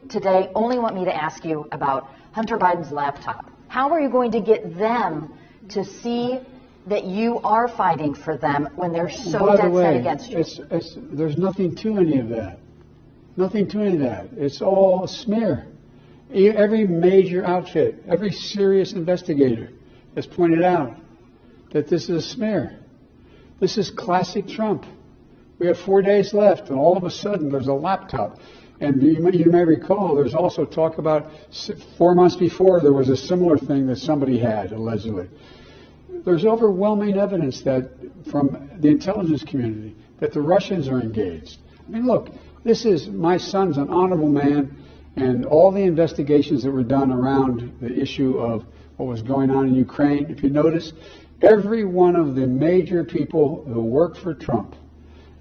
today only want me to ask you about Hunter Biden's laptop. How are you going to get them to see that you are fighting for them when they're so dead set against you? There's nothing to any of that. Nothing to any of that. It's all a smear. Every major outfit, every serious investigator has pointed out that this is a smear. This is classic Trump. We have 4 days left, and all of a sudden there's a laptop. And you may recall, there's also talk about 4 months before there was a similar thing that somebody had, allegedly. There's overwhelming evidence that from the intelligence community that the Russians are engaged. I mean, look, my son's an honorable man, and all the investigations that were done around the issue of what was going on in Ukraine, if you notice, every one of the major people who worked for Trump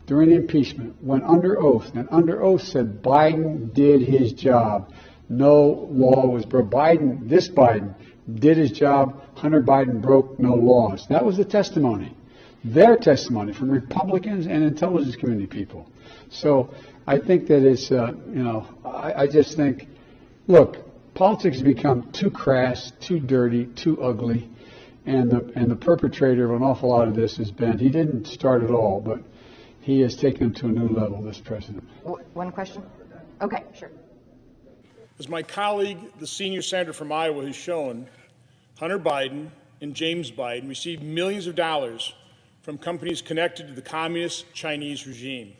during the impeachment went under oath, and under oath said Biden did his job. No law was broken. This Biden did his job. Hunter Biden broke no laws. That was the testimony, their testimony from Republicans and intelligence community people. So I think that it's, I just think, look, politics has become too crass, too dirty, too ugly, and the perpetrator of an awful lot of this has been, he didn't start it all, but he has taken it to a new level, this president. One question? Okay, sure. As my colleague, the senior senator from Iowa, has shown, Hunter Biden and James Biden received millions of dollars from companies connected to the communist Chinese regime.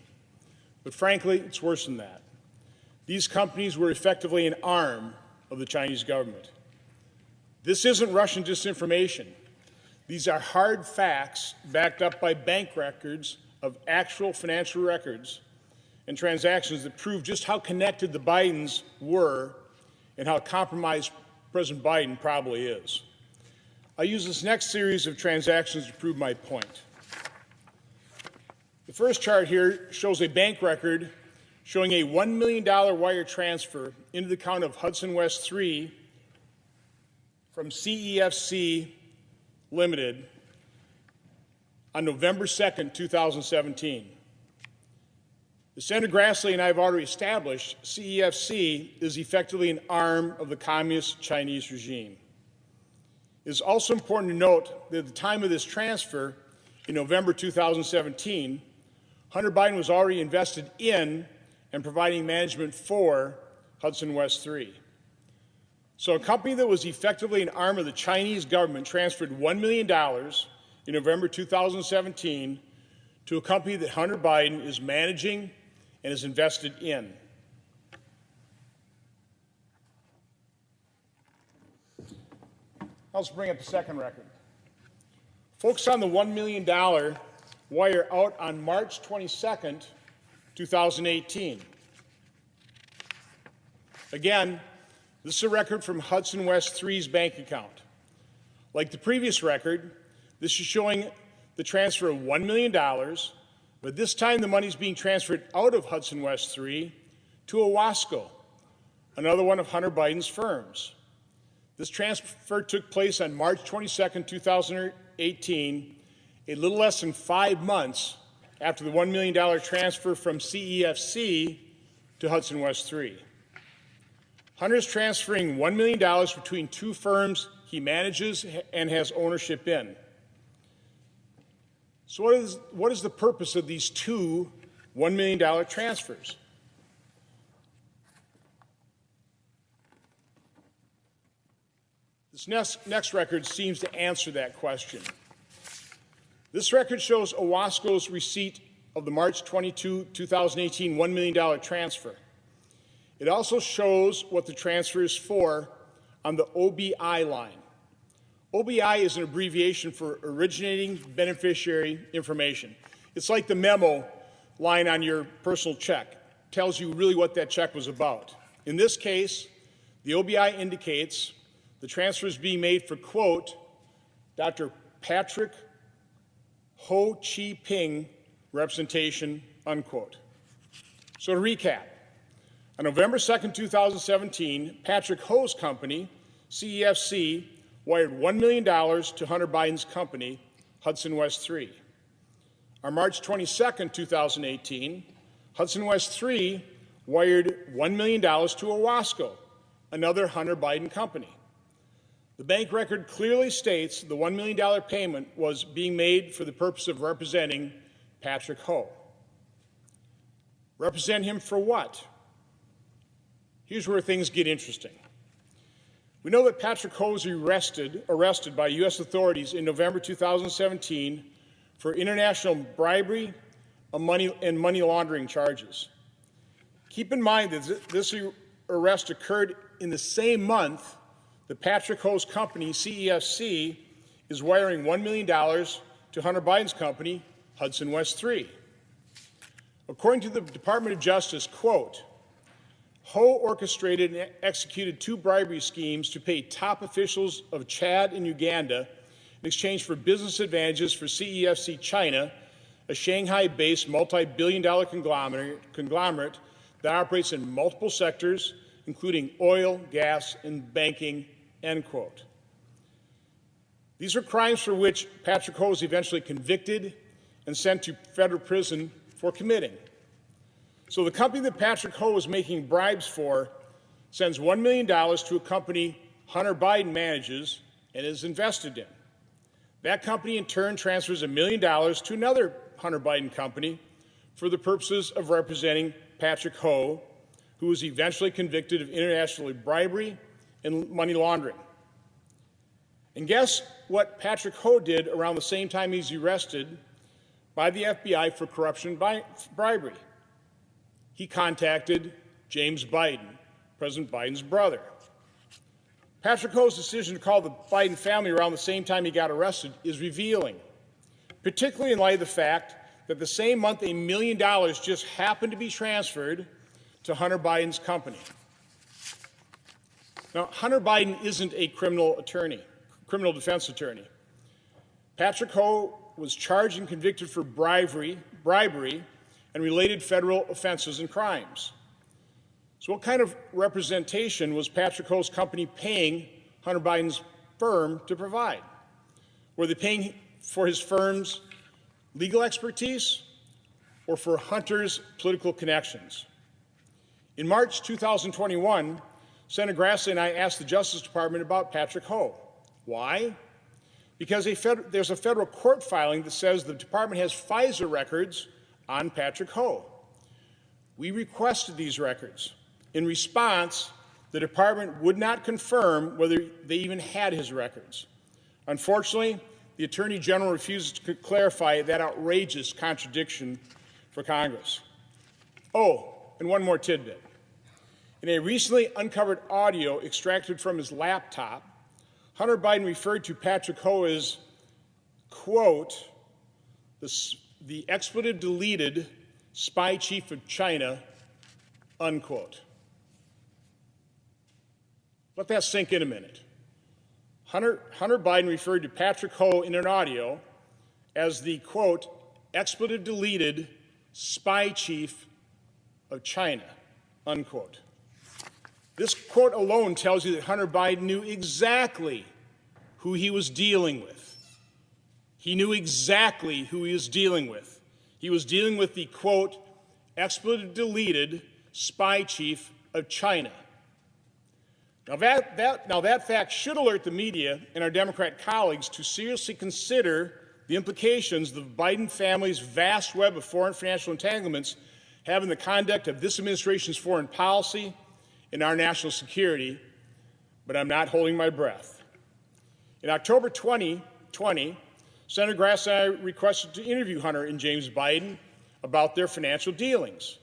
But frankly, it's worse than that. These companies were effectively an arm of the Chinese government. This isn't Russian disinformation. These are hard facts backed up by bank records of actual financial records and transactions that prove just how connected the Bidens were and how compromised President Biden probably is. I'll use this next series of transactions to prove my point. The first chart here shows a bank record showing a $1 million wire transfer into the account of Hudson West 3 from CEFC Limited on November 2nd, 2017. As Senator Grassley and I have already established, CEFC is effectively an arm of the communist Chinese regime. It is also important to note that at the time of this transfer, in November 2017, Hunter Biden was already invested in and providing management for Hudson West 3. So a company that was effectively an arm of the Chinese government transferred $1 million in November 2017 to a company that Hunter Biden is managing and is invested in. Let's bring up the second record. Focus on the $1 million wire out on March 22nd, 2018. Again, this is a record from Hudson West 3's bank account. Like the previous record, this is showing the transfer of $1 million, but this time the money is being transferred out of Hudson West 3 to Owasco, another one of Hunter Biden's firms. This transfer took place on March 22nd, 2018, a little less than 5 months after the $1 million transfer from CEFC to Hudson West 3. Hunter is transferring $1 million between two firms he manages and has ownership in. So what is the purpose of these two $1 million transfers? This next record seems to answer that question. This record shows Owasco's receipt of the March 22, 2018 $1 million transfer. It also shows what the transfer is for on the OBI line. OBI is an abbreviation for Originating Beneficiary Information. It's like the memo line on your personal check. It tells you really what that check was about. In this case, the OBI indicates the transfer is being made for, quote, Dr. Patrick Ho Chi Ping representation, unquote. So to recap, on November 2nd, 2017, Patrick Ho's company, CEFC, wired $1 million to Hunter Biden's company, Hudson West 3. On March 22nd, 2018, Hudson West 3 wired $1 million to Owasco, another Hunter Biden company. The bank record clearly states the $1 million payment was being made for the purpose of representing Patrick Ho. Represent him for what? Here's where things get interesting. We know that Patrick Ho was arrested by U.S. authorities in November 2017 for international bribery and money laundering charges. Keep in mind that this arrest occurred in the same month that Patrick Ho's company, CEFC, is wiring $1 million to Hunter Biden's company, Hudson West 3. According to the Department of Justice, quote, Ho orchestrated and executed 2 bribery schemes to pay top officials of Chad and Uganda in exchange for business advantages for CEFC China, a Shanghai-based multi-billion-dollar conglomerate that operates in multiple sectors, including oil, gas, and banking, end quote. These are crimes for which Patrick Ho was eventually convicted and sent to federal prison for committing. So the company that Patrick Ho was making bribes for sends $1 million to a company Hunter Biden manages and is invested in. That company in turn transfers $1 million to another Hunter Biden company for the purposes of representing Patrick Ho, who was eventually convicted of international bribery and money laundering. And guess what Patrick Ho did around the same time he's arrested by the FBI for corruption and bribery? He contacted James Biden, President Biden's brother. Patrick Ho's decision to call the Biden family around the same time he got arrested is revealing, particularly in light of the fact that the same month $1 million just happened to be transferred to Hunter Biden's company. Now, Hunter Biden isn't a criminal defense attorney. Patrick Ho was charged and convicted for bribery, and related federal offenses and crimes. So what kind of representation was Patrick Ho's company paying Hunter Biden's firm to provide? Were they paying for his firm's legal expertise or for Hunter's political connections? In March 2021, Senator Grassley and I asked the Justice Department about Patrick Ho. Why? Because there's a federal court filing that says the department has FISA records on Patrick Ho. We requested these records. In response, the department would not confirm whether they even had his records. Unfortunately, the Attorney General refuses to clarify that outrageous contradiction for Congress. Oh, and one more tidbit. In a recently uncovered audio extracted from his laptop, Hunter Biden referred to Patrick Ho as, quote, the expletive-deleted spy chief of China, unquote. Let that sink in a minute. Hunter Biden referred to Patrick Ho in an audio as the, quote, expletive-deleted spy chief of China, unquote. This quote alone tells you that Hunter Biden knew exactly who he was dealing with. He knew exactly who he was dealing with. He was dealing with the, quote, expletive-deleted spy chief of China. Now that fact should alert the media and our Democrat colleagues to seriously consider the implications the Biden family's vast web of foreign financial entanglements have in the conduct of this administration's foreign policy and our national security, but I'm not holding my breath. In October 2020, Senator Grassley and I requested to interview Hunter and James Biden about their financial dealings.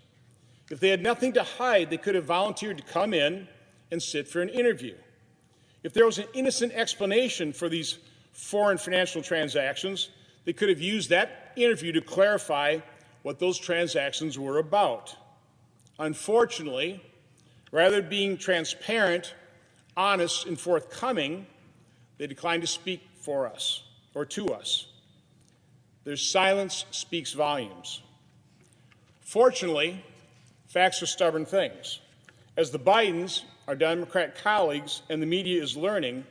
If they had nothing to hide, they could have volunteered to come in and sit for an interview. If there was an innocent explanation for these foreign financial transactions, they could have used that interview to clarify what those transactions were about. Unfortunately, rather than being transparent, honest, and forthcoming, they declined to speak for us or to us. Their silence speaks volumes. Fortunately, facts are stubborn things. As the Bidens, our Democrat colleagues, and the media is learning,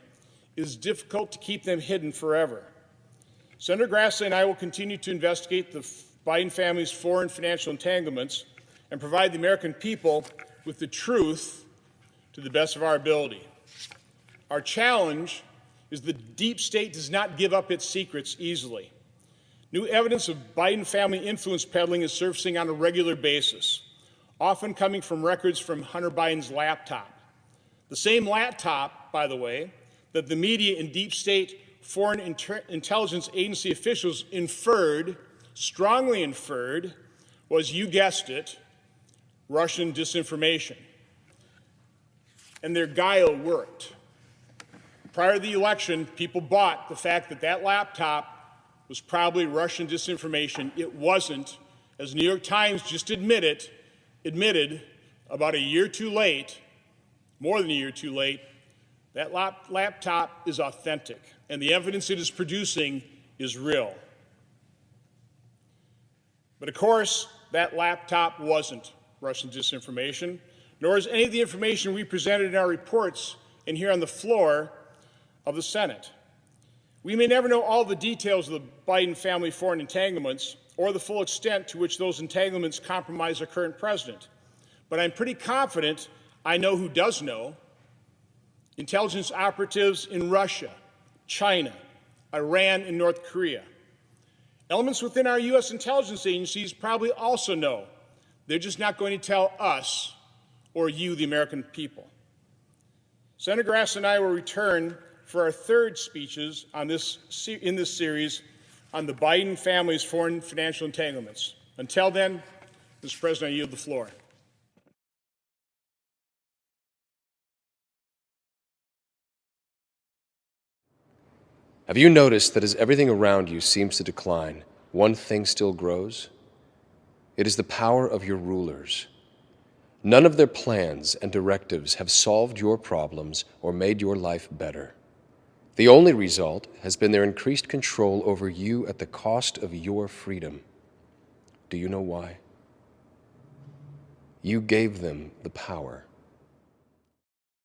it is difficult to keep them hidden forever. Senator Grassley and I will continue to investigate the Biden family's foreign financial entanglements and provide the American people with the truth to the best of our ability. Our challenge is the deep state does not give up its secrets easily. New evidence of Biden family influence peddling is surfacing on a regular basis, often coming from records from Hunter Biden's laptop. The same laptop, by the way, that the media and deep state foreign intelligence agency officials strongly inferred, was, you guessed it, Russian disinformation. And their guile worked. Prior to the election, people bought the fact that that laptop was probably Russian disinformation. It wasn't, as the New York Times just admitted about a year too late, more than a year too late, that laptop is authentic, and the evidence it is producing is real. But of course, that laptop wasn't Russian disinformation, nor is any of the information we presented in our reports and here on the floor of the Senate. We may never know all the details of the Biden family foreign entanglements or the full extent to which those entanglements compromise our current president, but I'm pretty confident I know who does know. Intelligence operatives in Russia, China, Iran, and North Korea. Elements within our U.S. intelligence agencies probably also know. They're just not going to tell us or you, the American people. Senator Grass and I will return for our third speeches in this series on the Biden family's foreign financial entanglements. Until then, Mr. President, I yield the floor. Have you noticed that as everything around you seems to decline, one thing still grows? It is the power of your rulers. None of their plans and directives have solved your problems or made your life better. The only result has been their increased control over you at the cost of your freedom. Do you know why? You gave them the power.